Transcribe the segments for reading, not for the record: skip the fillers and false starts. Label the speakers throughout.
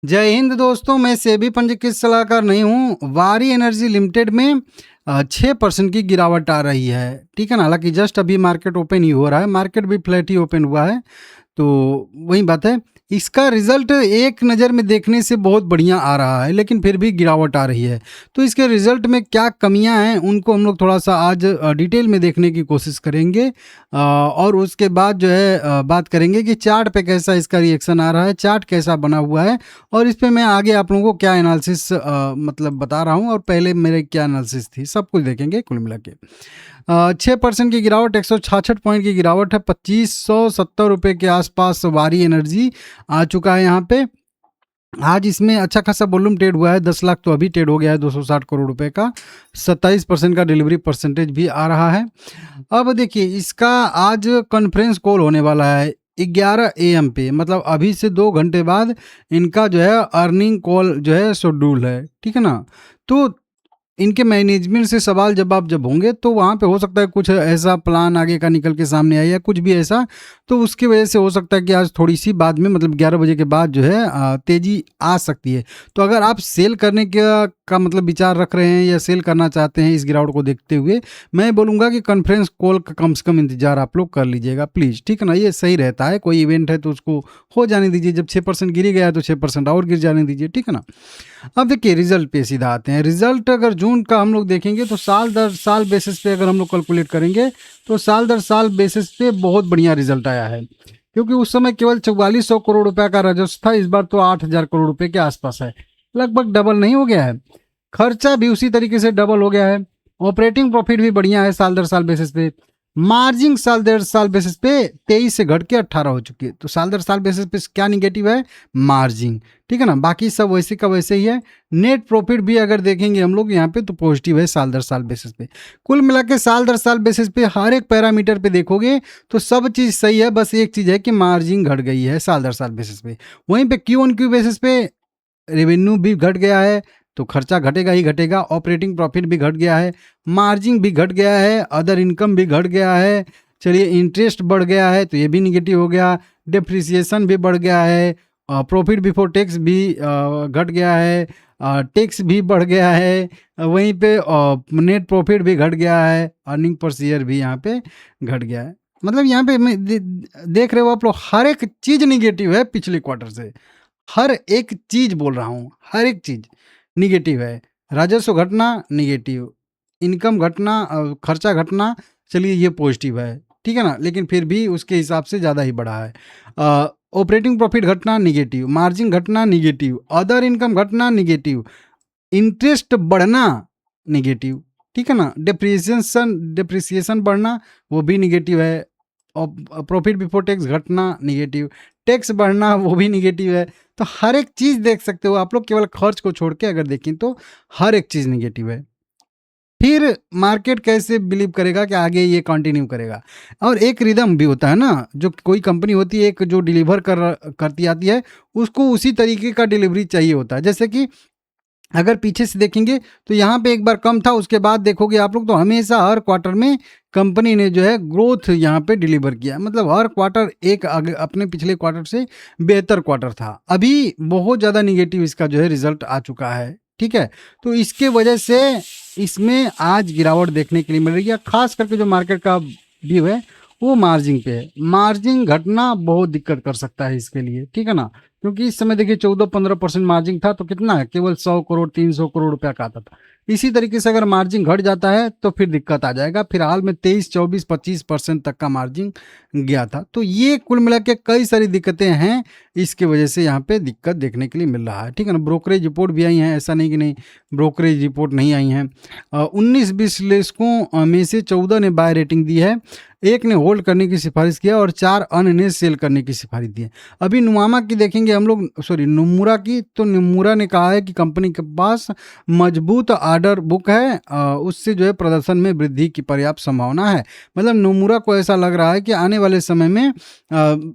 Speaker 1: जय हिंद दोस्तों, मैं सेबी पंजीकृत सलाहकार नहीं हूँ। वारी एनर्जी लिमिटेड में 6% की गिरावट आ रही है। ठीक है ना। हालांकि जस्ट अभी मार्केट ओपन ही हो रहा है, मार्केट भी फ्लैट ही ओपन हुआ है। तो वही बात है, इसका रिजल्ट एक नज़र में देखने से बहुत बढ़िया आ रहा है, लेकिन फिर भी गिरावट आ रही है। तो इसके रिजल्ट में क्या कमियां हैं, उनको हम लोग थोड़ा सा आज डिटेल में देखने की कोशिश करेंगे। और उसके बाद जो है बात करेंगे कि चार्ट पे कैसा इसका रिएक्शन आ रहा है, चार्ट कैसा बना हुआ है, और इस पे मैं आगे आप लोगों को क्या एनालिसिस मतलब बता रहा हूँ, और पहले मेरे क्या एनालिसिस थी, सब कुछ देखेंगे कुल मिला के। 6% की गिरावट, 166 पॉइंट की गिरावट है। 2570 रुपये के आसपास वारी एनर्जी आ चुका है यहाँ पे। आज इसमें अच्छा खासा वॉल्यूम ट्रेड हुआ है। 10 लाख तो अभी ट्रेड हो गया है 260 करोड़ रुपए का। 27% का डिलीवरी परसेंटेज भी आ रहा है। अब देखिए, इसका आज कॉन्फ्रेंस कॉल होने वाला है 11 AM पे, मतलब अभी से 2 घंटे बाद इनका जो है अर्निंग कॉल जो है शेड्यूल है। ठीक है ना। तो इनके मैनेजमेंट से सवाल जवाब जब होंगे, तो वहाँ पे हो सकता है कुछ ऐसा प्लान आगे का निकल के सामने आए या कुछ भी ऐसा। तो उसकी वजह से हो सकता है कि आज थोड़ी सी बाद में, मतलब 11 बजे के बाद जो है तेज़ी आ सकती है। तो अगर आप सेल करने का मतलब विचार रख रहे हैं या सेल करना चाहते हैं इस गिरावट को देखते हुए, मैं बोलूँगा कि कॉन्फ्रेंस कॉल का कम से कम इंतजार आप लोग कर लीजिएगा प्लीज़। ठीक है ना। ये सही रहता है। कोई इवेंट है तो उसको हो जाने दीजिए। जब 6% गिर गया है तो 6% और गिर जाने दीजिए। ठीक है ना। अब देखिए, रिजल्ट पे सीधा आते हैं। रिजल्ट अगर जून का हम लोग देखेंगे तो साल दर साल बेसिस पे अगर हम लोग कैलकुलेट करेंगे तो साल दर साल बेसिस पे बहुत बढ़िया रिजल्ट आया है। क्योंकि उस समय केवल 4400 करोड़ रुपए का राजस्व था, इस बार तो 8000 करोड़ रुपए के आसपास है। लगभग डबल नहीं हो गया है। खर्चा भी उसी तरीके से डबल हो गया है। ऑपरेटिंग प्रॉफिट भी बढ़िया है साल दर साल बेसिस पे। मार्जिन साल दर साल बेसिस पे 23 से घट के 18 हो चुकी है। तो साल दर साल बेसिस पे क्या निगेटिव है? मार्जिन। ठीक है ना। बाकी सब वैसे का वैसे ही है। नेट प्रॉफिट भी अगर देखेंगे हम लोग यहाँ पे तो पॉजिटिव है साल दर साल बेसिस पे। कुल मिला के साल दर साल बेसिस पे हर एक पैरामीटर पे देखोगे तो सब चीज़ सही है। बस एक चीज़ है कि मार्जिन घट गई है साल दर साल बेसिस पे। वहीं पे क्यू ऑन क्यू बेसिस पे रेवेन्यू भी घट गया है, तो खर्चा घटेगा ही घटेगा। ऑपरेटिंग प्रॉफिट भी घट गया है, मार्जिन भी घट गया है, अदर इनकम भी घट गया है। चलिए, इंटरेस्ट बढ़ गया है तो ये भी निगेटिव हो गया। डिप्रिसिएशन भी बढ़ गया है। प्रॉफिट बिफोर टैक्स भी घट गया है। टैक्स भी बढ़ गया है। वहीं पे नेट प्रॉफिट भी घट गया है। अर्निंग पर शेयर भी यहाँ पे घट गया है। मतलब यहाँ पे देख रहे हो आप लोग, हर एक चीज़ निगेटिव है पिछले क्वार्टर से। हर एक चीज़ बोल रहा हूँ, हर एक चीज़ निगेटिव है। राजस्व घटना निगेटिव, इनकम घटना, खर्चा घटना, चलिए ये पॉजिटिव है। ठीक है ना। लेकिन फिर भी उसके हिसाब से ज़्यादा ही बढ़ा है। ऑपरेटिंग प्रॉफिट घटना निगेटिव, मार्जिन घटना निगेटिव, अदर इनकम घटना निगेटिव, इंटरेस्ट बढ़ना निगेटिव। ठीक है ना। डिप्रिसिएशन बढ़ना वो भी निगेटिव है। और प्रॉफिट बिफोर टैक्स घटना निगेटिव, टैक्स बढ़ना वो भी निगेटिव है। तो हर एक चीज़ देख सकते हो आप लोग, केवल खर्च को छोड़ के अगर देखें तो हर एक चीज़ निगेटिव है। फिर मार्केट कैसे बिलीव करेगा कि आगे ये कंटिन्यू करेगा? और एक रिदम भी होता है ना, जो कोई कंपनी होती है, एक जो डिलीवर करती आती है, उसको उसी तरीके का डिलीवरी चाहिए होता है। जैसे कि अगर पीछे से देखेंगे तो यहाँ पे एक बार कम था, उसके बाद देखोगे आप लोग तो हमेशा हर क्वार्टर में कंपनी ने जो है ग्रोथ यहाँ पे डिलीवर किया। मतलब हर क्वार्टर एक अपने पिछले क्वार्टर से बेहतर क्वार्टर था। अभी बहुत ज़्यादा निगेटिव इसका जो है रिजल्ट आ चुका है। ठीक है। तो इसके वजह से इसमें आज गिरावट देखने के लिए मिल रही है। खास करके जो मार्केट का व्यू है वो मार्जिन पे है। मार्जिन घटना बहुत दिक्कत कर सकता है इसके लिए। ठीक है ना। क्योंकि इस समय देखिए 14-15% मार्जिन था, तो कितना है, केवल 100 करोड़ 300 करोड़ रुपया का आता था। इसी तरीके से अगर मार्जिन घट जाता है तो फिर दिक्कत आ जाएगा। फिर हाल में 23, 24, 25% तक का मार्जिन गया था। तो ये कुल मिला के कई सारी दिक्कतें हैं, इसके वजह से यहाँ पे दिक्कत देखने के लिए मिल रहा है। ठीक है ना। ब्रोकरेज रिपोर्ट भी आई हैं, ऐसा नहीं कि नहीं ब्रोकरेज रिपोर्ट नहीं आई हैं। 19 विश्लेषकों में से 14 ने बाय रेटिंग दी है, 1 ने होल्ड करने की सिफारिश किया और 4 अन्य ने सेल करने की सिफारिश दी है। अभी नुमामा की देखेंगे हम लोग, सॉरी नोमुरा की, तो नोमुरा ने कहा है कि कंपनी के पास मजबूत ऑर्डर बुक है, उससे जो है प्रदर्शन में वृद्धि की पर्याप्त संभावना है। मतलब नोमुरा को ऐसा लग रहा है कि आने वाले समय में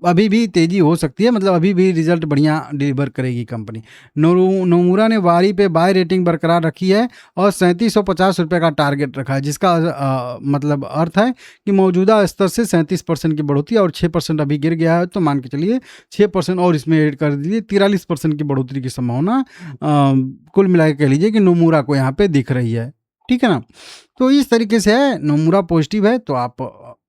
Speaker 1: अभी भी तेज़ी हो सकती है, मतलब अभी भी रिजल्ट बढ़िया डिलीवर करेगी कंपनी। नोमुरा ने वारी पे बाय रेटिंग बरकरार रखी है और 3750 रुपये का टारगेट रखा है, जिसका मतलब अर्थ है कि मौजूदा स्तर से 37% की बढ़ोतरी, और 6% अभी गिर गया है, तो मान के चलिए 6% और इसमें ऐड कर दीजिए 43% की बढ़ोतरी की संभावना कुल मिला के कह लीजिए कि नोमुरा को यहाँ पे दिख रही है, ठीक है ना। तो इस तरीके से है, नोमुरा पॉजिटिव है। तो आप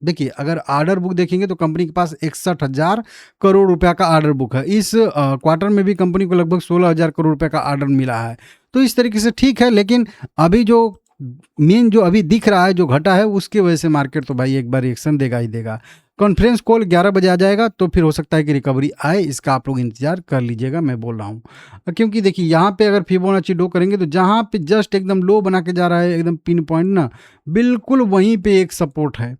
Speaker 1: देखिए, अगर ऑर्डर बुक देखेंगे तो कंपनी के पास 61,000 करोड़ रुपया का ऑर्डर बुक है। इस क्वार्टर में भी कंपनी को लगभग 16,000 करोड़ रुपये का ऑर्डर मिला है। तो इस तरीके से ठीक है, लेकिन अभी जो मेन जो अभी दिख रहा है, जो घटा है, उसकी वजह से मार्केट तो भाई एक बार रिएक्शन देगा ही देगा। कॉन्फ्रेंस कॉल 11 बजे आ जाएगा, तो फिर हो सकता है कि रिकवरी आए, इसका आप लोग इंतजार कर लीजिएगा, मैं बोल रहा हूँ। क्योंकि देखिए यहाँ पे अगर फिबोनाची ड्रॉ करेंगे तो जहाँ पे जस्ट एकदम लो बना के जा रहा है, एकदम पिन पॉइंट ना, बिल्कुल वहीं पे एक सपोर्ट है,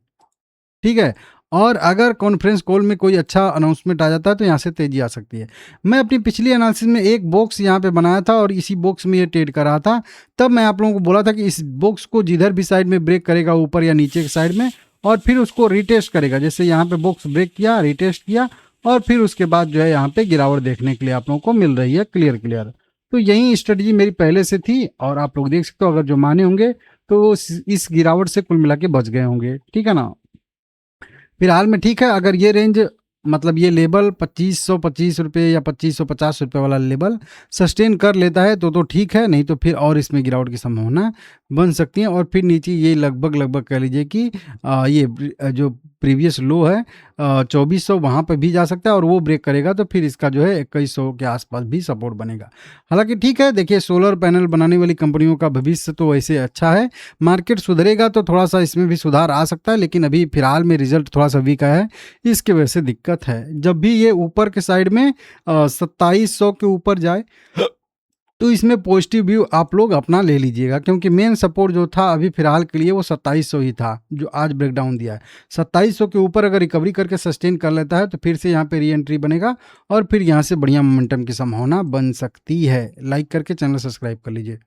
Speaker 1: ठीक है। और अगर कॉन्फ्रेंस कॉल में कोई अच्छा अनाउंसमेंट आ जाता है तो यहाँ से तेजी आ सकती है। मैं अपनी पिछली एनालिसिस में एक बॉक्स यहाँ पे बनाया था और इसी बॉक्स में ये ट्रेड कर रहा था। तब मैं आप लोगों को बोला था कि इस बॉक्स को जिधर भी साइड में ब्रेक करेगा, ऊपर या नीचे की साइड में, और फिर उसको रिटेस्ट करेगा। जैसे यहाँ पे बॉक्स ब्रेक किया, रिटेस्ट किया, और फिर उसके बाद जो है यहाँ पे गिरावट देखने के लिए आप लोगों को मिल रही है, क्लियर। तो यही स्ट्रेटजी मेरी पहले से थी और आप लोग देख सकते हो, अगर जो माने होंगे तो इस गिरावट से कुल मिला के बच गए होंगे, ठीक है ना। फिलहाल में ठीक है, अगर ये रेंज मतलब ये लेवल 2525 रुपये या 2550 रुपये वाला लेवल सस्टेन कर लेता है तो ठीक है, नहीं तो फिर और इसमें गिरावट की संभावना बन सकती है। और फिर नीचे ये लगभग कह लीजिए कि ये जो प्रीवियस लो है 2400, वहाँ पर भी जा सकता है, और वो ब्रेक करेगा तो फिर इसका जो है 2100 के आसपास भी सपोर्ट बनेगा। हालांकि ठीक है, देखिए सोलर पैनल बनाने वाली कंपनियों का भविष्य तो वैसे अच्छा है, मार्केट सुधरेगा तो थोड़ा सा इसमें भी सुधार आ सकता है, लेकिन अभी फिलहाल में रिजल्ट थोड़ा सा वीक आया है, इसकी वजह से दिक्कत है। जब भी ये ऊपर के साइड में 2700 के ऊपर जाए तो इसमें पॉजिटिव व्यू आप लोग अपना ले लीजिएगा, क्योंकि मेन सपोर्ट जो था अभी फिलहाल के लिए वो 2700 ही था, जो आज ब्रेकडाउन दिया है। 2700 के ऊपर अगर रिकवरी करके सस्टेन कर लेता है तो फिर से यहाँ पे री एंट्री बनेगा और फिर यहाँ से बढ़िया मोमेंटम की संभावना बन सकती है। लाइक करके चैनल सब्सक्राइब कर लीजिए।